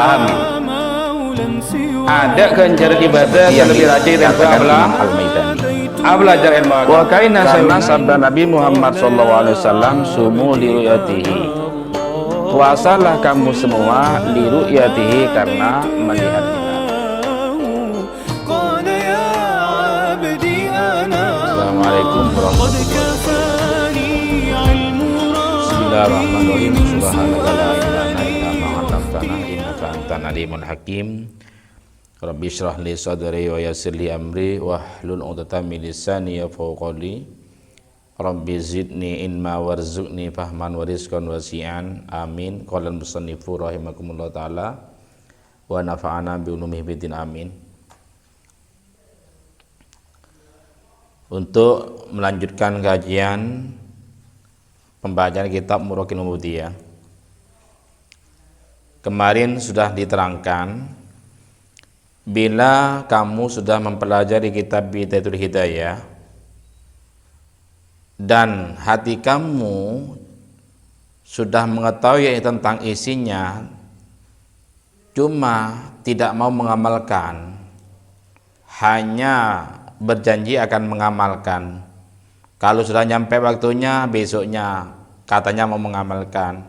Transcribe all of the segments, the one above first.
paham gitu. Ada kencar ibadah yang lebih rajin daripada belajar ilmu agama. Wa kaina karena sabda Nabi Muhammad SAW, sumu liruyatihi, puasalah kamu semua liruyatihi, karena melihat hilal. Assalamualaikum warahmatullahi wabarakatuh. Bismillahirrahmanirrahim. Subhanaka la ilaha illa anta astaghfiruka innaka antal alimul hakim. Rabbi shrah li sadri wa yassir li amri wahlul 'uqdatam min lisani yafqahu qawli. Rabbi zidni ilma warzuqni fahman wa rizqan wasi'an. Amin. Qala al-musannifu rahimakumullah taala wa nafa'ana bi ulumihi bidin. Amin. Untuk melanjutkan kajian pembacaan kitab Murakin Ubudiyah, kemarin sudah diterangkan, bila kamu sudah mempelajari kitab Bidayatul Hidayah dan hati kamu sudah mengetahui tentang isinya, cuma tidak mau mengamalkan, hanya berjanji akan mengamalkan. Kalau sudah nyampe waktunya, besoknya katanya mau mengamalkan.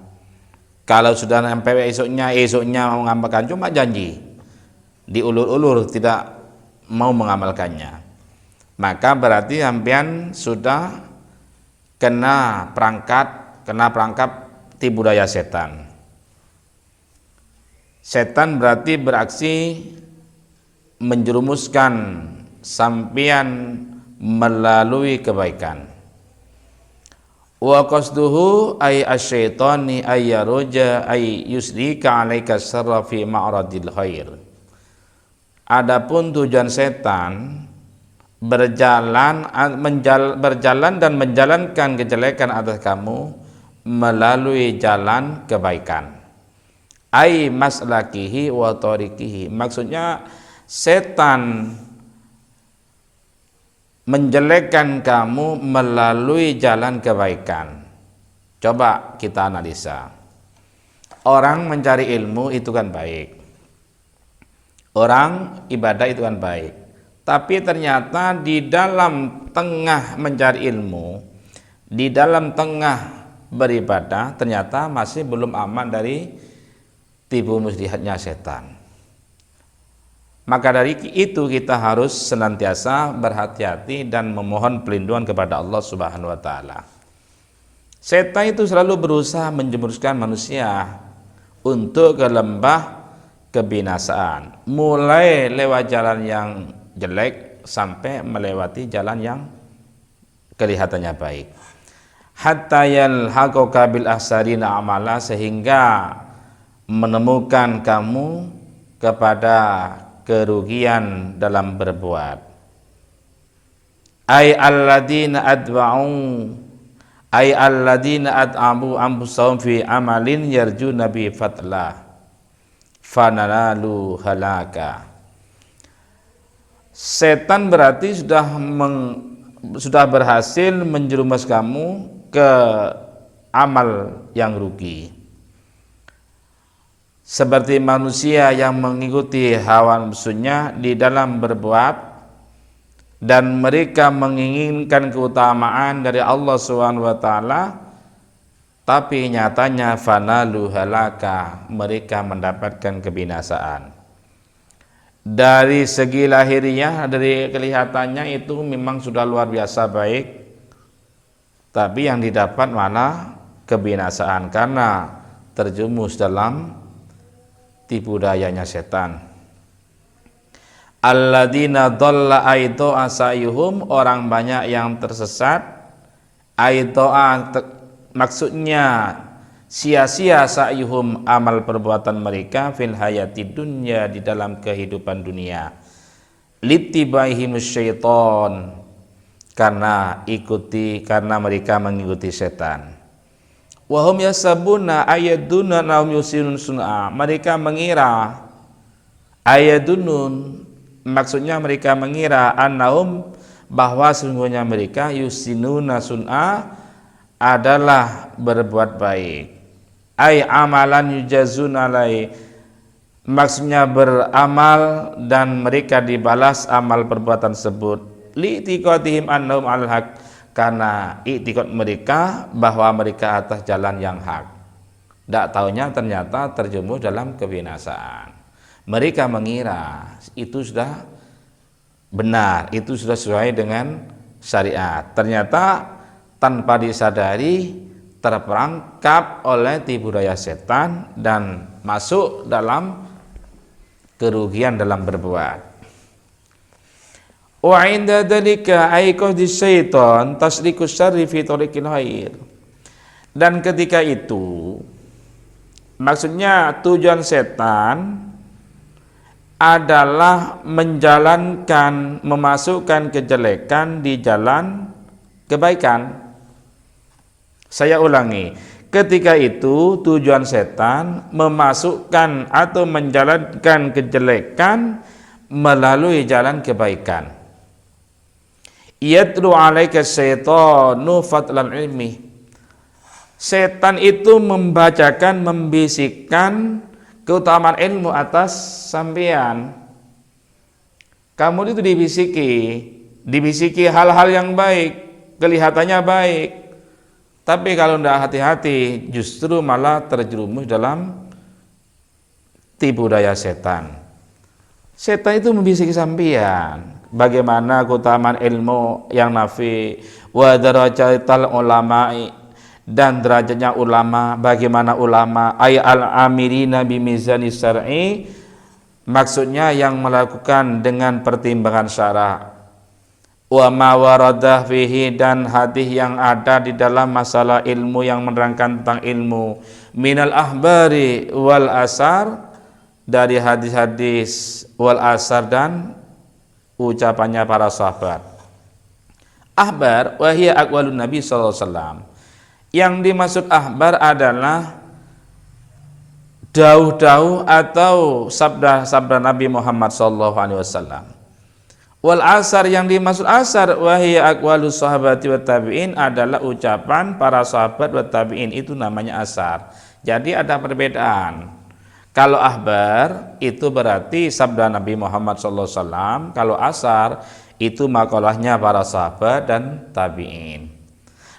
Kalau sudah nyampe esoknya mau mengamalkan, cuma janji, diulur-ulur, tidak mau mengamalkannya. Maka berarti sampean sudah kena perangkap tipu daya setan. Setan berarti beraksi menjerumuskan sampean melalui kebaikan. Wa qasduhu ay asyaitani ay yaruja ay yusdika alaika syarra fi ma'radil khair. Adapun tujuan setan berjalan dan menjalankan kejelekan atas kamu melalui jalan kebaikan. Ai maslakihi wa tariqihi. Maksudnya setan menjelekkan kamu melalui jalan kebaikan. Coba kita analisa. Orang mencari ilmu itu kan baik. Orang ibadah itu kan baik. Tapi ternyata di dalam tengah mencari ilmu, di dalam tengah beribadah, ternyata masih belum aman dari tipu muslihatnya setan. Maka dari itu kita harus senantiasa berhati-hati dan memohon pelindungan kepada Allah Subhanahu wa taala. Setan itu selalu berusaha menjerumuskan manusia untuk ke lembah kebinasaan, mulai lewat jalan yang jelek sampai melewati jalan yang kelihatannya baik. Hatta yalhaqaka bil ahsarina amala, sehingga menemukan kamu kepada kerugian dalam berbuat. Ay alladina at'abu anfusahum fi amalin yarjuna bi fatlah fanalalu halaka. Setan berarti sudah berhasil menjerumus kamu ke amal yang rugi. Seperti manusia yang mengikuti hawa nafsunya di dalam berbuat, dan mereka menginginkan keutamaan dari Allah SWT, tapi nyatanya fanalu halaka, mereka mendapatkan kebinasaan. Dari segi lahiriah, dari kelihatannya itu memang sudah luar biasa baik, tapi yang didapat malah kebinasaan karena terjerumus dalam tipu dayanya setan. Alladzina dhalla aito asayuhum, orang banyak yang tersesat. Maksudnya sia-sia sa'yuhum, amal perbuatan mereka, fil hayati dunya, di dalam kehidupan dunia, littibaihim syaiton, karena mereka mengikuti setan. Wahum yasabuna ayaduna naum yusinun sun'a, mereka mengira, ayadunun maksudnya mereka mengira, annahum, bahwa sesungguhnya mereka, yusinuna sun'a, adalah berbuat baik. Ay amalan yujazun alai, maksudnya beramal dan mereka dibalas amal perbuatan tersebut li'tiqadihim annahum al haq, karena i'tiqad mereka bahwa mereka atas jalan yang hak. Tidak taunya ternyata terjerumus dalam kebinasaan. Mereka mengira itu sudah benar, itu sudah sesuai dengan syariat. Ternyata tanpa disadari terperangkap oleh tipu daya setan dan masuk dalam kerugian dalam berbuat. Wa inda dzalika aiqadhi syaitan tasriku syarri fi tariqil khair. Dan ketika itu maksudnya tujuan setan adalah menjalankan, memasukkan kejelekan di jalan kebaikan. Saya ulangi, ketika itu tujuan setan memasukkan atau menjalankan kejelekan melalui jalan kebaikan. Yatlu alaika syaitanu fadlal ilmi. Setan itu membacakan, membisikkan keutamaan ilmu atas sampean. Kamu itu dibisiki hal-hal yang baik, kelihatannya baik. Tapi kalau tidak hati-hati, justru malah terjerumus dalam tipu daya setan. Setan itu membisiki sampean, bagaimana keutamaan ilmu yang nafi, wa darajatal ulama'i, dan derajatnya ulama, bagaimana ulama ay al-amirina bimizani syar'i, maksudnya yang melakukan dengan pertimbangan syara. Wa ma waradah fihi, dan hadis yang ada di dalam masalah ilmu yang menerangkan tentang ilmu, minal ahbari wal asar, dari hadis-hadis wal asar dan ucapannya para sahabat. Ahbar wa hiya aqwalun nabi sallallahu alaihi wasallam. Yang dimaksud ahbar adalah dauh-dauh atau sabda-sabda Nabi Muhammad sallallahu alaihi wasallam. Wal asar, yang dimaksud asar wahia aqwalus sahabati wat tabi'in, adalah ucapan para sahabat wat tabi'in, itu namanya asar. Jadi ada perbedaan. Kalau ahbar itu berarti sabda Nabi Muhammad SAW. Kalau asar itu makalahnya para sahabat dan tabi'in.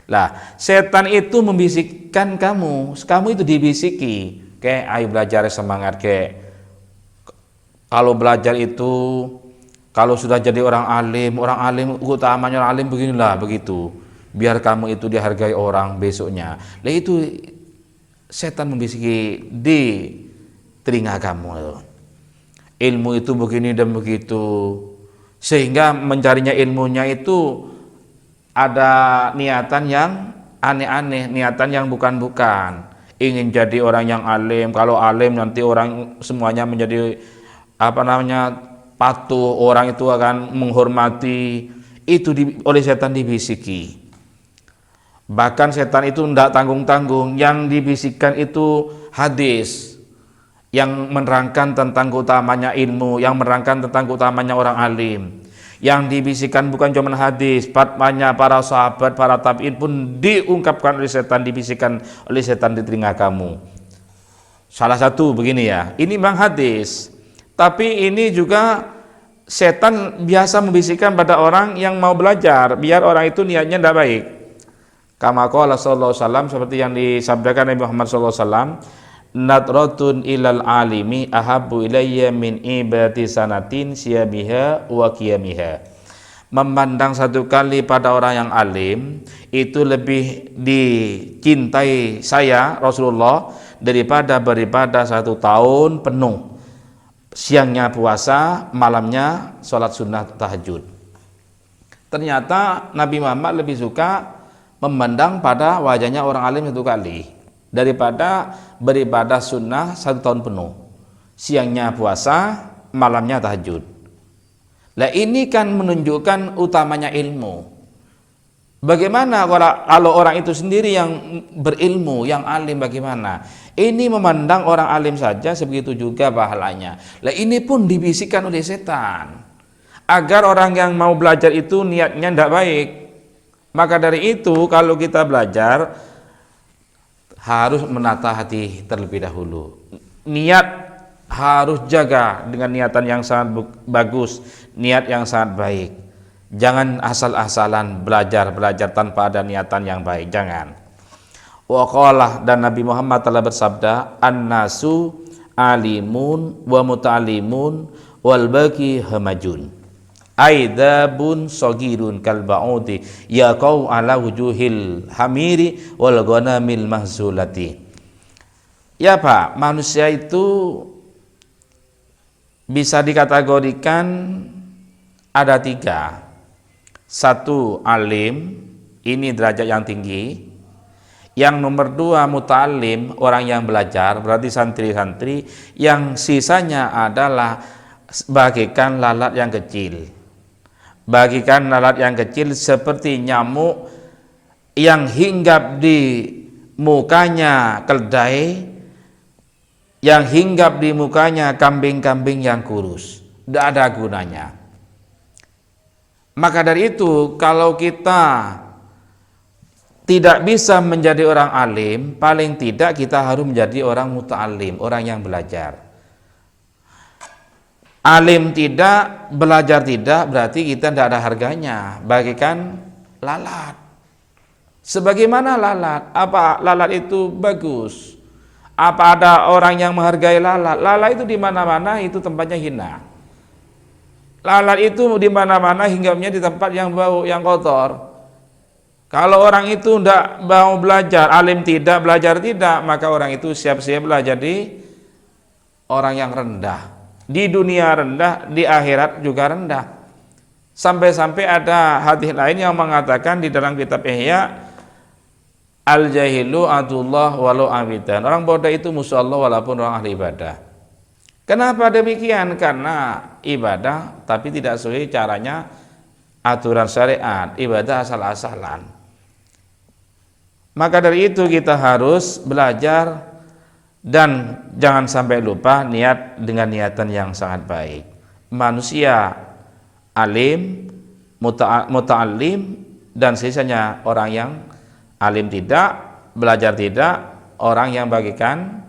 Lah, setan itu membisikkan kamu itu dibisiki, kayak ayo belajar semangat, kayak kalau belajar itu, kalau sudah jadi orang alim utamanya orang alim beginilah begitu, biar kamu itu dihargai orang besoknya. Lah itu setan membisiki di telinga kamu. Ilmu itu begini dan begitu, sehingga mencarinya ilmunya itu ada niatan yang aneh-aneh, niatan yang bukan-bukan. Ingin jadi orang yang alim, kalau alim nanti orang semuanya menjadi patuh, orang itu akan menghormati. Itu oleh setan dibisiki. Bahkan setan itu tidak tanggung-tanggung, yang dibisikkan itu hadis yang menerangkan tentang keutamanya ilmu, yang menerangkan tentang keutamanya orang alim. Yang dibisikkan bukan cuma hadis, fatwanya para sahabat, para tabi'in pun diungkapkan oleh setan, dibisikkan oleh setan di telinga kamu. Salah satu begini ya, ini memang hadis, tapi ini juga setan biasa membisikkan pada orang yang mau belajar, biar orang itu niatnya tidak baik. Kama qala sallallahu alaihi wasallam, seperti yang disabdakan Nabi Muhammad sallallahu alaihi wasallam, nadratun ilal alimi ahabbu ilayya min ibati sanatin siyabiha wa qiyamiha. Memandang satu kali pada orang yang alim itu lebih dicintai saya Rasulullah daripada beribadah 1 tahun penuh, siangnya puasa, malamnya sholat sunnah tahajud. Ternyata Nabi Muhammad lebih suka memandang pada wajahnya orang alim 1 kali daripada beribadah sunnah 1 tahun penuh, siangnya puasa, malamnya tahajud. Lah ini kan menunjukkan utamanya ilmu. Bagaimana kalau orang itu sendiri yang berilmu, yang alim, bagaimana? Ini memandang orang alim saja sebegitu juga pahalanya. Lah ini pun dibisikkan oleh setan agar orang yang mau belajar itu niatnya tidak baik. Maka dari itu kalau kita belajar harus menata hati terlebih dahulu. Niat harus jaga dengan niatan yang sangat bagus, niat yang sangat baik. Jangan asal-asalan belajar tanpa ada niatan yang baik, jangan. Wa qala, dan Nabi Muhammad telah bersabda, an-nasu alimun wa muta'allimun wal baqi hamajun. Aidabun sogirun kal ba'udi yaqau ala wujuhil hamiri wal ghanamil mahzulati. Ya Pak, manusia itu bisa dikategorikan ada 3. 1 alim, ini derajat yang tinggi. Yang nomor 2 muta'alim, orang yang belajar, berarti santri-santri. Yang sisanya adalah bagikan lalat yang kecil. Bagikan lalat yang kecil seperti nyamuk yang hinggap di mukanya keledai, yang hinggap di mukanya kambing-kambing yang kurus. Tidak ada gunanya. Maka dari itu, kalau kita tidak bisa menjadi orang alim, paling tidak kita harus menjadi orang muta'alim, orang yang belajar. Alim tidak, belajar tidak, berarti kita tidak ada harganya. Bagikan lalat. Sebagaimana lalat, apa lalat itu bagus? Apa ada orang yang menghargai lalat? Lalat itu di mana-mana itu tempatnya hina. Lalat itu di mana-mana hinggapnya di tempat yang bau, yang kotor. Kalau orang itu tidak mau belajar, alim tidak, belajar tidak, maka orang itu siap-siap belajar jadi orang yang rendah. Di dunia rendah, di akhirat juga rendah. Sampai-sampai ada hadis lain yang mengatakan di dalam kitab Ihya, al-jahilu adullah walau abidan. Orang bodoh itu musuh Allah walaupun orang ahli ibadah. Kenapa demikian? Karena ibadah tapi tidak sesuai caranya, aturan syariat, ibadah asal-asalan. Maka dari itu kita harus belajar dan jangan sampai lupa niat dengan niatan yang sangat baik. Manusia alim, muta'alim, dan sisanya orang yang alim tidak, belajar tidak, orang yang bagikan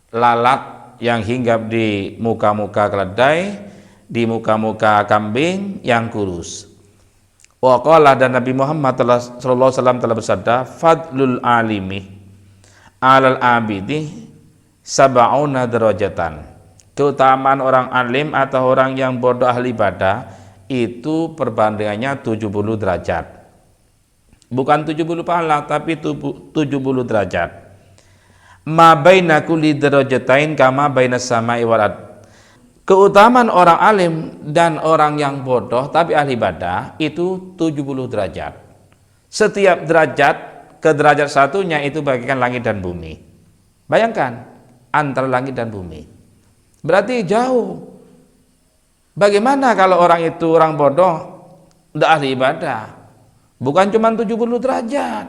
lalat yang hinggap di muka-muka keledai, di muka-muka kambing yang kurus. Wa qala, dan Nabi Muhammad sallallahu alaihi wasallam telah bersabda, fadlul alimi alal abidi sab'una derajatan. Keutamaan orang alim atau orang yang bodoh ahli ibadah itu perbandingannya 70 derajat. Bukan 70 pahala, tapi 70 derajat. Ma baina kulli darajatain kama bainas samai wal ard. Keutamaan orang alim dan orang yang bodoh tapi ahli ibadah itu 70 derajat. Setiap derajat ke derajat satunya itu bagikan langit dan bumi. Bayangkan antara langit dan bumi. Berarti jauh. Bagaimana kalau orang itu orang bodoh tidak ahli ibadah? Bukan cuma 70 derajat.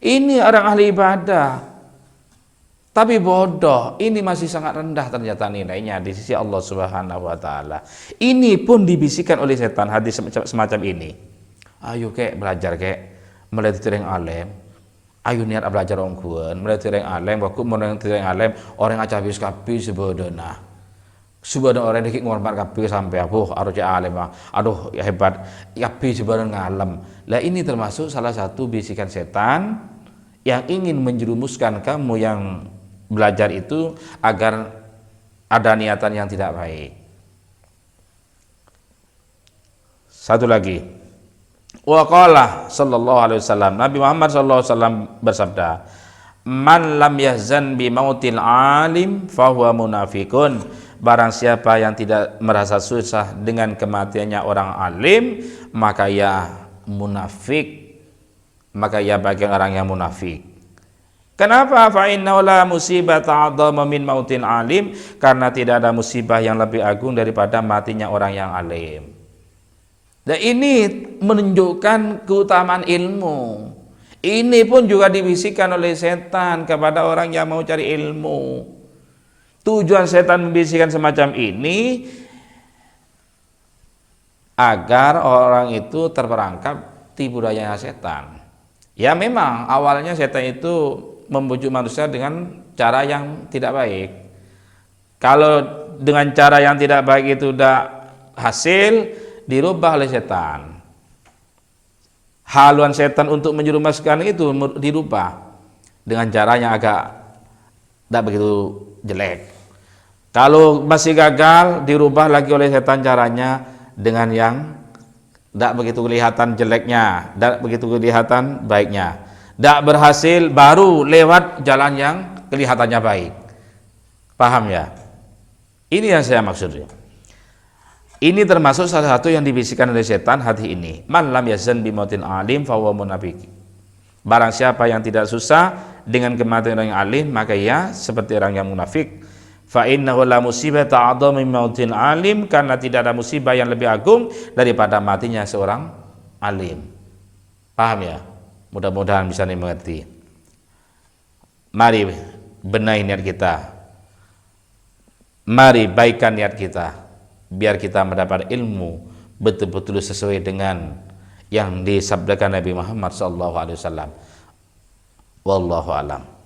Ini orang ahli ibadah tapi bodoh, ini masih sangat rendah ternyata nilainya di sisi Allah Subhanahu wa taala. Ini pun dibisikkan oleh setan hadis semacam ini. Ayo kek belajar kek, mulai tereng alim. Ayo niat belajar ongkuan, mulai tereng alim, waktu mulai tereng alim, orang aja habis kapi sebodona. Sebodona orang dikit ngormat kapi sampai harus alim. Aduh ya hebat, kapi sebodona ngalam. Lah ini termasuk salah satu bisikan setan yang ingin menjerumuskan kamu yang belajar itu agar ada niatan yang tidak baik. Satu lagi, wa qala sallallahu alaihi wasallam, Nabi Muhammad sallallahu alaihi wasallam bersabda, man lam yahzan bi mautil alim fahuwa munafikun. Barang siapa yang tidak merasa susah dengan kematiannya orang alim, maka ya munafik, maka ya bagian orang yang munafik. Kenapa? Fa innahu la musibata a'dhamma min mautin alim, karena tidak ada musibah yang lebih agung daripada matinya orang yang alim. Dan ini menunjukkan keutamaan ilmu. Ini pun juga dibisikkan oleh setan kepada orang yang mau cari ilmu. Tujuan setan membisikkan semacam ini agar orang itu terperangkap tipu dayanya setan. Ya memang awalnya setan itu membujuk manusia dengan cara yang tidak baik. Kalau dengan cara yang tidak baik itu udah hasil, dirubah oleh setan. Haluan setan untuk menjerumuskan itu dirubah dengan cara yang agak tidak begitu jelek. Kalau masih gagal, dirubah lagi oleh setan caranya dengan yang tidak begitu kelihatan jeleknya, tidak begitu kelihatan baiknya. Tidak berhasil, baru lewat jalan yang kelihatannya baik. Paham ya? Ini yang saya maksud. Ini termasuk salah satu yang dibisikkan oleh setan hati ini. Man lam yazan bimautin alim fahuwa munafiq. Barang siapa yang tidak susah dengan kematian orang yang alim, maka ia seperti orang yang munafik. Fa innahu la musibata a'dhamu min mautin alim, karena tidak ada musibah yang lebih agung daripada matinya seorang alim. Paham ya? Mudah-mudahan bisa dimengerti. Mari benahi niat kita. Mari baikkan niat kita, biar kita mendapat ilmu betul-betul sesuai dengan yang disabdakan Nabi Muhammad SAW. Wallahu alam.